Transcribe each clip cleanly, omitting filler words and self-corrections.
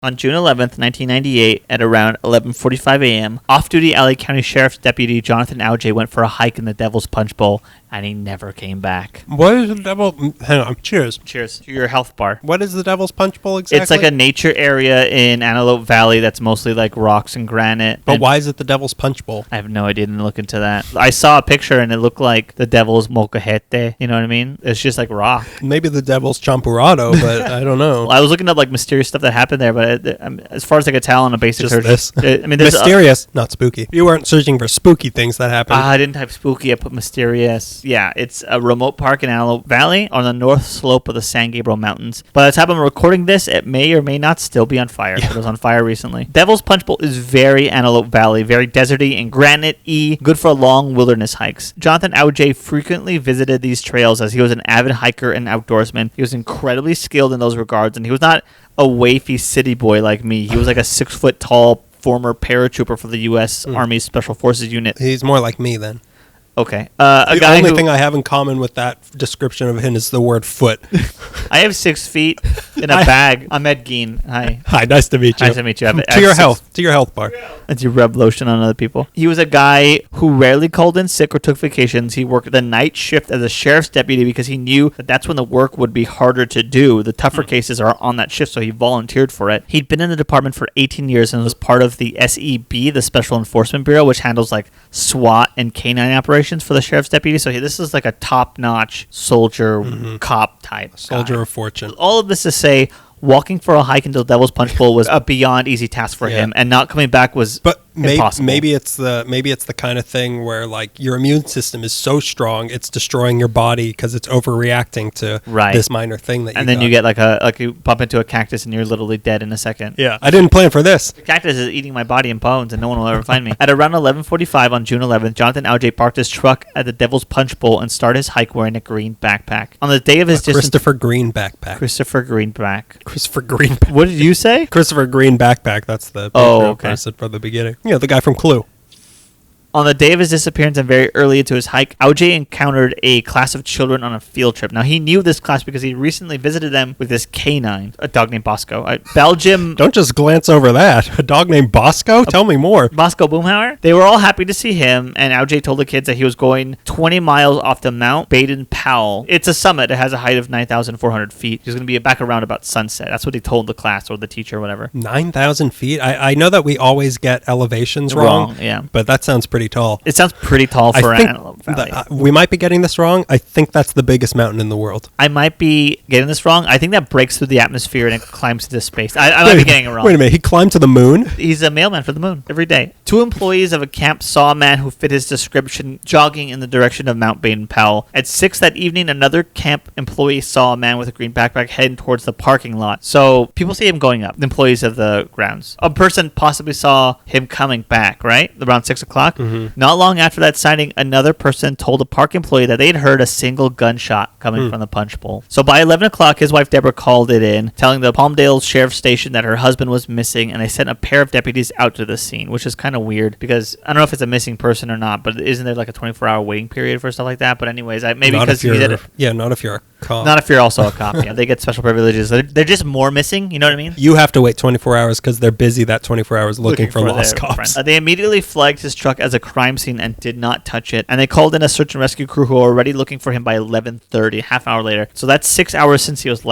On June 11th, 1998, at around 11:45 a.m., off-duty LA County Sheriff's Deputy Jonathan Aujay went for a hike in the Devil's Punch Bowl, and he never came back. What is the Devil... Hang on. Cheers. Cheers to your health bar. What is the Devil's Punch Bowl exactly? It's like a nature area in Antelope Valley that's mostly like rocks and granite. But why is it the Devil's Punch Bowl? I have no idea. Didn't look into that. I saw a picture, and it looked like the Devil's Molcajete. You know what I mean? It's just like rock. Maybe the Devil's Champurrado, but I don't know. Well, I was looking up like mysterious stuff that happened there, but as far as I could tell on a basic Just search, this. I mean, mysterious, not spooky. You weren't searching for spooky things that happened. I didn't type spooky. I put mysterious. Yeah, it's a remote park in Antelope Valley on the north slope of the San Gabriel Mountains. By the time I'm recording this, it may or may not still be on fire. Yeah. It was on fire recently. Devil's Punch Bowl is very Antelope Valley, very deserty and granite-y, good for long wilderness hikes. Jonathan Aujay frequently visited these trails as he was an avid hiker and outdoorsman. He was incredibly skilled in those regards, and he was not a wafy city boy like me. He was like a 6-foot-tall former paratrooper for the U.S. Army Special Forces unit. He's more like me then. Okay. The only thing I have in common with that description of him is the word foot. I have 6 feet in a bag. I'm Ed Gein. Hi. Hi, nice to meet you. Nice to meet you. To your health bar. As you rub lotion on other people. He was a guy who rarely called in sick or took vacations. He worked the night shift as a sheriff's deputy because he knew that that's when the work would be harder to do. The tougher cases are on that shift, so he volunteered for it. He'd been in the department for 18 years and was part of the SEB, the Special Enforcement Bureau, which handles like SWAT and canine operations for the sheriff's deputy. So this is like a top-notch soldier, cop type Soldier guy. of fortune. All of this to say, walking for a hike into the Devil's Punch Bowl was a beyond easy task for him, and not coming back was impossible. Maybe it's the kind of thing where like your immune system is so strong it's destroying your body because it's overreacting to this minor thing that. And then you get like you bump into a cactus and you're literally dead in a second. Yeah, I didn't plan for this. The cactus is eating my body and bones, and no one will ever find me. At around 11:45 on June 11th, Jonathan Aujay parked his truck at the Devil's Punch Bowl and started his hike wearing a green backpack. On the day of his Christopher Green backpack. Christopher Green backpack. Christopher Green. What did you say? Christopher Green backpack. That's the person from the beginning. Yeah, the guy from Clue. On the day of his disappearance and very early into his hike, Aujay encountered a class of children on a field trip. Now, he knew this class because he recently visited them with this canine, a dog named Bosco. Belgium... Don't just glance over that. A dog named Bosco? Tell me more. Bosco Boomhauer. They were all happy to see him, and Aujay told the kids that he was going 20 miles off the Mount Baden-Powell. It's a summit. It has a height of 9,400 feet. He's going to be back around about sunset. That's what he told the class or the teacher or whatever. 9,000 feet? I know that we always get elevations wrong. Yeah. But that sounds pretty tall. It sounds pretty tall for Antelope Valley. We might be getting this wrong. I think that's the biggest mountain in the world. I might be getting this wrong. I think that breaks through the atmosphere and it climbs into space. I might be getting it wrong. Wait a minute. He climbed to the moon? He's a mailman for the moon every day. 2 employees of a camp saw a man who fit his description jogging in the direction of Mount Baden-Powell. At 6 that evening, another camp employee saw a man with a green backpack heading towards the parking lot. So people see him going up, the employees of the grounds. A person possibly saw him coming back, right? Around 6 o'clock. Mm-hmm. Not long after that sighting, another person told a park employee that they'd heard a single gunshot coming from the punch bowl. So by 11 o'clock, his wife Deborah called it in, telling the Palmdale Sheriff's Station that her husband was missing, and they sent a pair of deputies out to the scene, which is kind of weird because I don't know if it's a missing person or not, but isn't there like a 24-hour waiting period for stuff like that? But anyways, maybe because he did it. Yeah, not if you're a cop. Not if you're also a cop. Yeah, they get special privileges. They're just more missing. You know what I mean? You have to wait 24 hours because they're busy that 24 hours looking for lost cops. They immediately flagged his truck as a crime scene and did not touch it. And they called in a search and rescue crew who were already looking for him by 11:30, half hour later. So that's 6 hours since he was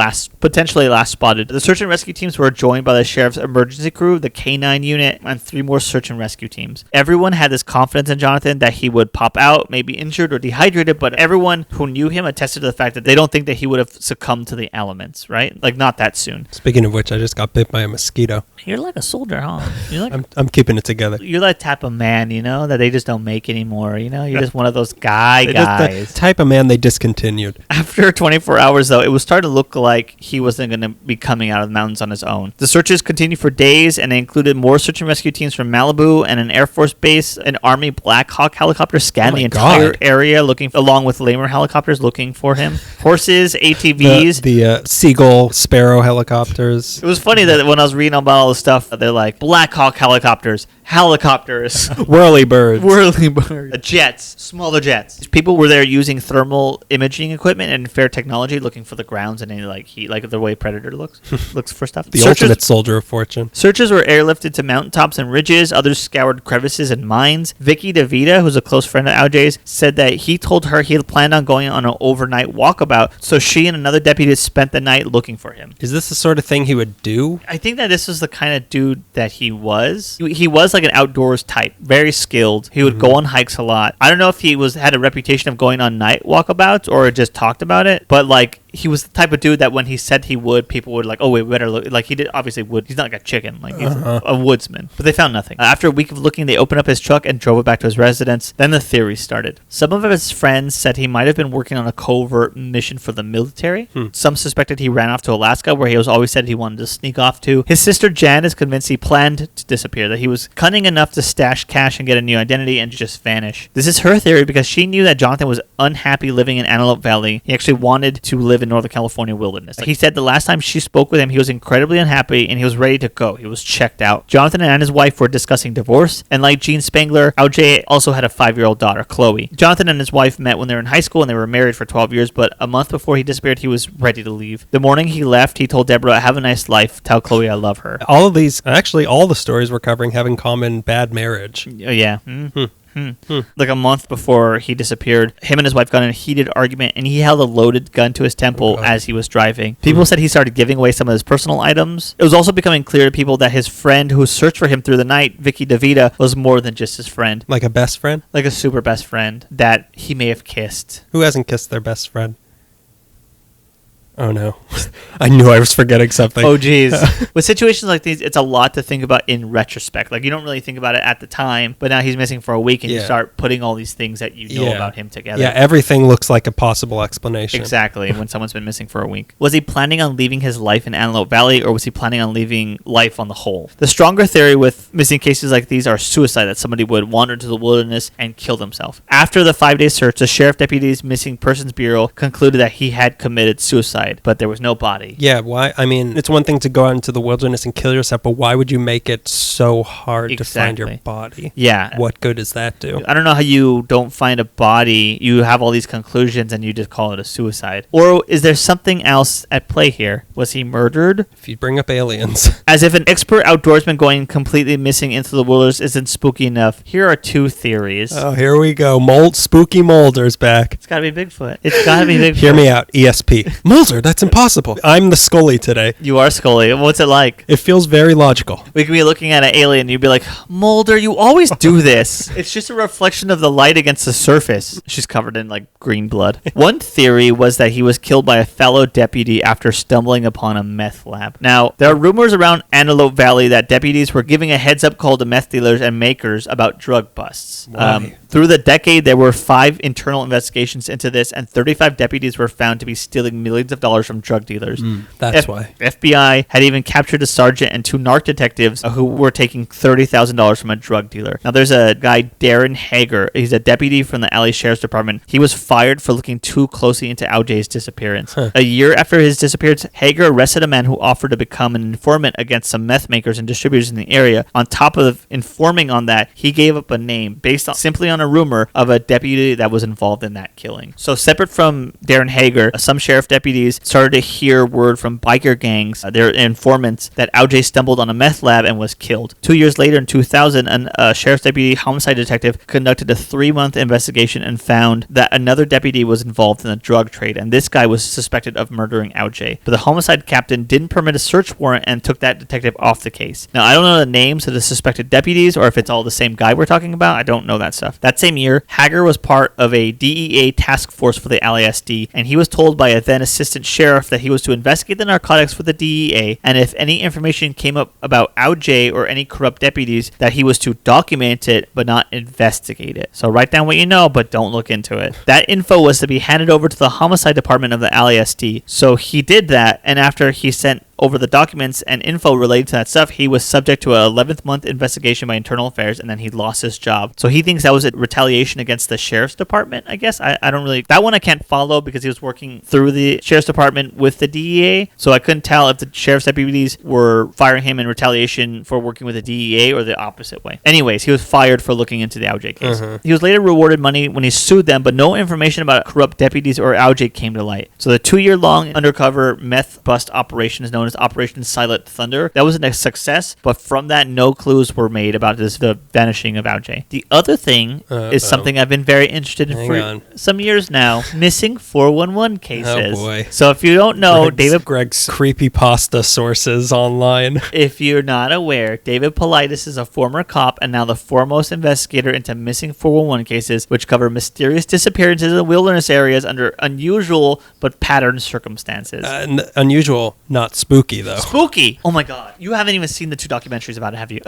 potentially last spotted. The search and rescue teams were joined by the sheriff's emergency crew, the K9 unit, and 3 more search and rescue teams. Everyone had this confidence in Jonathan that he would pop out, maybe injured or dehydrated, but everyone who knew him attested to the fact that they don't think that he would have succumbed to the elements, right? Like, not that soon. Speaking of which, I just got bit by a mosquito. You're like a soldier, huh? You're like, I'm keeping it together. You're that type of man, that they just don't make anymore, You're just one of those guys. The type of man they discontinued. After 24 hours, though, it was starting to look like he wasn't going to be coming out of the mountains on his own. The searches continued for days, and they included more search and rescue teams from Malibu and an Air Force base. An Army Black Hawk helicopter scanned the entire area, along with Lamer helicopters looking for him. Horses, ATVs. The Seagull, Sparrow helicopters. It was funny that when I was reading about all the stuff, they're like, Black Hawk helicopters, helicopters, whirly birds, jets, smaller jets. People were there using thermal imaging equipment and fair technology, looking for the grounds and any like heat, like the way Predator looks for stuff. The ultimate soldier of fortune. Searchers were airlifted to mountaintops and ridges. Others scoured crevices and mines. Vicky DeVita, who's a close friend of Aujay's, said that he told her he had planned on going on an overnight walkabout, so she and another deputy spent the night looking for him. Is this the sort of thing he would do? I think that this was the kind of dude that he was. He was like an outdoors type, very skilled. He would go on hikes a lot. I don't know if he had a reputation of going on night walkabouts or just talked about it, but like he was the type of dude that when he said he would, people would like, oh wait, we better look. Like he did, obviously would. He's not like a chicken, like he's a woodsman. But they found nothing. After a week of looking, they opened up his truck and drove it back to his residence. Then the theories started. Some of his friends said he might have been working on a covert mission for the military. Some suspected he ran off to Alaska, where he was always said he wanted to sneak off to. His sister Jan is convinced he planned to disappear, that he was cunning enough to stash cash and get a new identity and just vanish. This is her theory because she knew that Jonathan was unhappy living in Antelope Valley. He actually wanted to live in Northern California wilderness. Like he said the last time she spoke with him, he was incredibly unhappy and he was ready to go. He was checked out. Jonathan and his wife were discussing divorce, and like Gene Spangler, Aujay also had a 5-year-old daughter, Chloe. Jonathan and his wife met when they were in high school and they were married for 12 years, but a month before he disappeared, he was ready to leave. The morning he left, he told Deborah, "Have a nice life. Tell Chloe I love her." All of these, actually all the stories we're covering have in common bad marriage. Yeah. Like a month before he disappeared, him and his wife got in a heated argument and he held a loaded gun to his temple as he was driving. People said he started giving away some of his personal items. It was also becoming clear to people that his friend who searched for him through the night, Vicky DeVita, was more than just his friend. Like a best friend? Like a super best friend that he may have kissed. Who hasn't kissed their best friend? Oh no. I knew I was forgetting something. Oh geez. With situations like these, it's a lot to think about in retrospect. Like you don't really think about it at the time, but now he's missing for a week and you start putting all these things that you know about him together. Yeah, everything looks like a possible explanation. Exactly, when someone's been missing for a week. Was he planning on leaving his life in Antelope Valley, or was he planning on leaving life on the whole? The stronger theory with missing cases like these are suicide, that somebody would wander to the wilderness and kill themselves. After the 5-day search, the Sheriff Deputy's Missing Persons Bureau concluded that he had committed suicide, but there was no body. Yeah, why? I mean, it's one thing to go out into the wilderness and kill yourself, but why would you make it so hard to find your body? Yeah. What good does that do? I don't know how you don't find a body, you have all these conclusions, and you just call it a suicide. Or is there something else at play here? Was he murdered? If you bring up aliens. As if an expert outdoorsman going completely missing into the wilderness isn't spooky enough, here are 2 theories. Oh, here we go. Spooky Mulder's back. It's gotta be Bigfoot. It's gotta be Bigfoot. Hear me out, ESP. Mulder, that's impossible. I'm the Scully today. You are Scully. What's it like? It feels very logical. We could be looking at an alien and you'd be like, Mulder, you always do this. It's just a reflection of the light against the surface. She's covered in like green blood. One theory was that he was killed by a fellow deputy after stumbling upon a meth lab. Now, there are rumors around Antelope Valley that deputies were giving a heads up call to meth dealers and makers about drug busts. Through the decade, there were 5 internal investigations into this, and 35 deputies were found to be stealing millions of dollars from drug dealers. That's why. FBI had even captured a sergeant and 2 narc detectives who were taking $30,000 from a drug dealer. Now, there's a guy, Darren Hager. He's a deputy from the LA Sheriff's Department. He was fired for looking too closely into Aujay's disappearance. A year after his disappearance, Hager arrested a man who offered to become an informant against some meth makers and distributors in the area. On top of informing on that, he gave up a name based simply on a rumor of a deputy that was involved in that killing. So separate from Darren Hager, some sheriff deputies started to hear word from biker gangs, their informants, that Aujay stumbled on a meth lab and was killed. 2 years later, in 2000, a sheriff's deputy homicide detective conducted a 3-month investigation and found that another deputy was involved in the drug trade, and this guy was suspected of murdering Aujay. But the homicide captain didn't permit a search warrant and took that detective off the case. Now, I don't know the names of the suspected deputies or if it's all the same guy we're talking about. I don't know that stuff. That same year, Hager was part of a DEA task force for the LASD, and he was told by a then assistant sheriff that he was to investigate the narcotics for the DEA, and if any information came up about Aujay or any corrupt deputies, that he was to document it but not investigate it. So write down what you know, but don't look into it. That info was to be handed over to the homicide department of the LASD. So he did that, and after he sent over the documents and info related to that stuff, he was subject to a 11th month investigation by Internal Affairs, and then he lost his job. So he thinks that was a retaliation against the sheriff's department, I guess. I don't really... That one I can't follow because he was working through the sheriff's department with the DEA, so I couldn't tell if the sheriff's deputies were firing him in retaliation for working with the DEA or the opposite way. Anyways, he was fired for looking into the Aujay case. He was later rewarded money when he sued them, but no information about corrupt deputies or Aujay came to light. So the 2-year-long undercover meth bust operation is known as Operation Silent Thunder. That was a success, but from that, no clues were made about the vanishing of Aujay. The other thing is something I've been very interested in for some years now: missing 411 cases. Oh boy! So if you don't know, Greg's creepypasta sources online. If you're not aware, David Paulides is a former cop and now the foremost investigator into missing 411 cases, which cover mysterious disappearances in wilderness areas under unusual but patterned circumstances. Unusual, not spooky, though. Spooky! Oh my god. You haven't even seen the 2 documentaries about it, have you?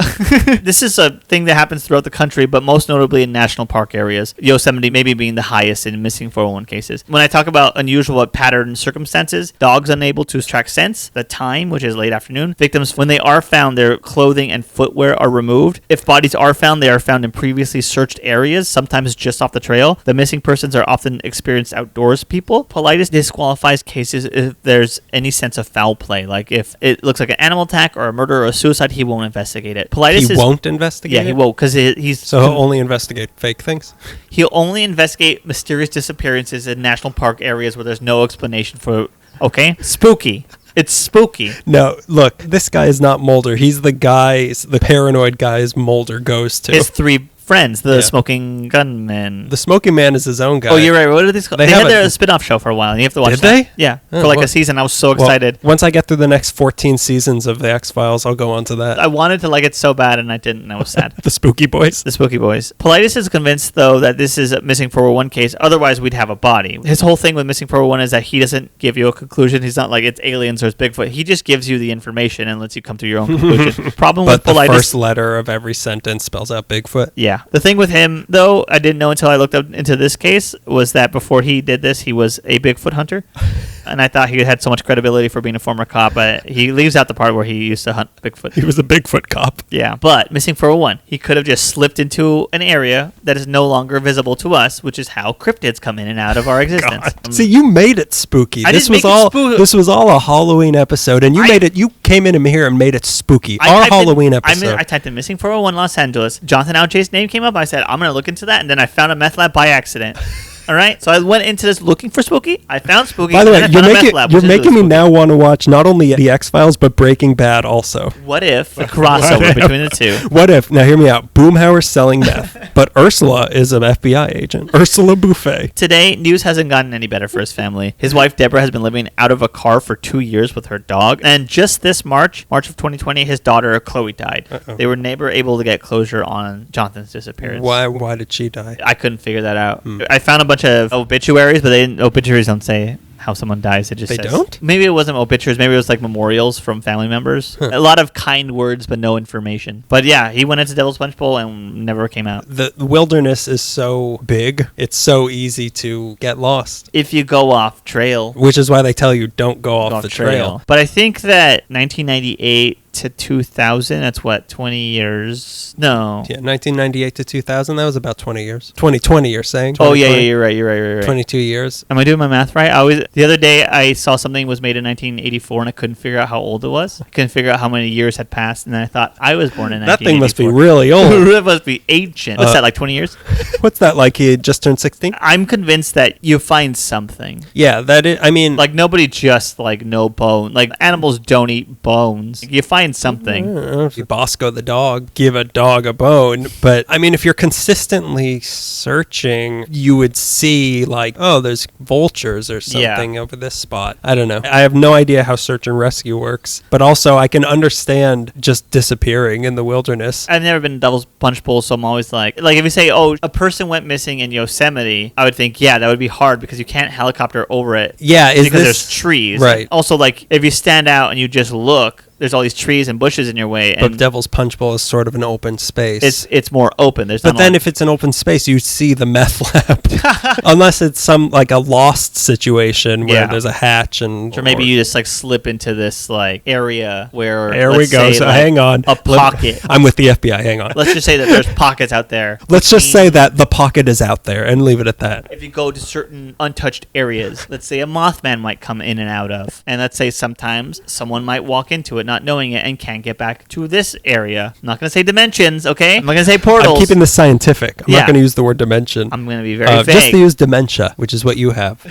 This is a thing that happens throughout the country, but most notably in national park areas. Yosemite maybe being the highest in missing 411 cases. When I talk about unusual but patterned circumstances, dogs unable to track scents, the time, which is late afternoon, victims, when they are found, their clothing and footwear are removed. If bodies are found, they are found in previously searched areas, sometimes just off the trail. The missing persons are often experienced outdoors people. Paulides disqualifies cases if there's any sense of foul play. Like if it looks like an animal attack or a murder or a suicide, he won't investigate it. He won't investigate it? Yeah, he won't, because he's... So he'll only investigate fake things? He'll only investigate mysterious disappearances in national park areas where there's no explanation for... Okay? Spooky. It's spooky. No, look, this guy is not Mulder. He's the paranoid guys Mulder goes to. His 3 friends, the Smoking Gunman. The Smoking Man is his own guy. Oh, you're right. What are these called? They had their spin-off show for a while, and you have to watch Did that. they? Yeah, for like a season. I was so excited. Once I get through the next 14 seasons of the X-Files, I'll go on to that. I wanted to like it so bad, and I didn't, and I was sad. The Spooky Boys? The Spooky Boys. Paulides is convinced, though, that this is a missing 401 case. Otherwise, we'd have a body. His whole thing with missing 401 is that he doesn't give you a conclusion. He's not like it's aliens or it's Bigfoot. He just gives you the information and lets you come to your own conclusion. Problem with Paulides... But the first letter of every sentence spells out Bigfoot? Yeah. The thing with him, though, I didn't know until I looked up into this case, was that before he did this, he was a Bigfoot hunter. And I thought he had so much credibility for being a former cop, but he leaves out the part where he used to hunt Bigfoot. He was a Bigfoot cop. Yeah. But missing 401, he could have just slipped into an area that is no longer visible to us, which is how cryptids come in and out of our existence. See, you made it spooky. This was all a Halloween episode, and you came in here and made it spooky. Our Halloween episode. I typed in missing 401 Los Angeles. Jonathan Aujay's name came up. I said, I'm going to look into that, and then I found a meth lab by accident. All right, so I went into this looking for spooky. I found spooky. By the way, you're making me now want to watch not only the X-Files but Breaking Bad also. What if a crossover between the two? What if, now hear me out, Boomhauer's selling meth, but Ursula is an FBI agent. Ursula Buffet. Today, news hasn't gotten any better for his family. His wife, Deborah, has been living out of a car for 2 years with her dog. And just this March of 2020, his daughter, Chloe, died. Uh-oh. They were never able to get closure on Jonathan's disappearance. Why did she die? I couldn't figure that out. I found a bunch of obituaries, but obituaries don't say how someone dies. It just says, don't? Maybe it wasn't obituaries. Maybe it was like memorials from family members. Huh. A lot of kind words, but no information. But yeah, he went into Devil's Punch Bowl and never came out. The wilderness is so big. It's so easy to get lost. If you go off trail. Which is why they tell you don't go off the trail. But I think that 1998 to 2000, that's what, 20 years? No. Yeah, 1998 to 2000, that was about 20 years. 2020, you're saying? Oh, yeah, you're right. 22 years. Am I doing my math right? The other day, I saw something was made in 1984, and I couldn't figure out how old it was. I couldn't figure out how many years had passed, and then I thought, I was born in 1984. That thing must be really old. It must be ancient. What's that, like 20 years? What's that, like he had just turned 16? I'm convinced that you find something. Yeah, I mean... Like, nobody just, like, no bone. Like, animals don't eat bones. You find something. If you Bosco the dog, give a dog a bone. But I mean, if you're consistently searching, you would see like, oh, there's vultures or something over this spot. I don't know. I have no idea how search and rescue works, but also I can understand just disappearing in the wilderness. I've never been to Devil's Punch Bowl, so I'm always like if you say, oh, a person went missing in Yosemite, I would think, yeah, that would be hard because you can't helicopter over it. Yeah, because there's trees. Right. Also, like if you stand out and you just look, there's all these trees and bushes in your way. But And Devil's Punch Bowl is sort of an open space. it's more open. There's But not then if it's an open space, you see the meth lab. Unless it's some like a Lost situation where there's a hatch and... Or maybe you just like slip into this like area where... There we go. So hang on. A pocket. I'm with the FBI. Hang on. Let's just say that there's pockets out there. Let's just say that the pocket is out there and leave it at that. If you go to certain untouched areas, let's say a Mothman might come in and out of. And let's say sometimes someone might walk into it not knowing it and can't get back to this area. I'm not going to say dimensions, okay? I'm not going to say portals. I'm keeping this scientific. I'm not going to use the word dimension. I'm going to be very vague. Just to use dementia, which is what you have.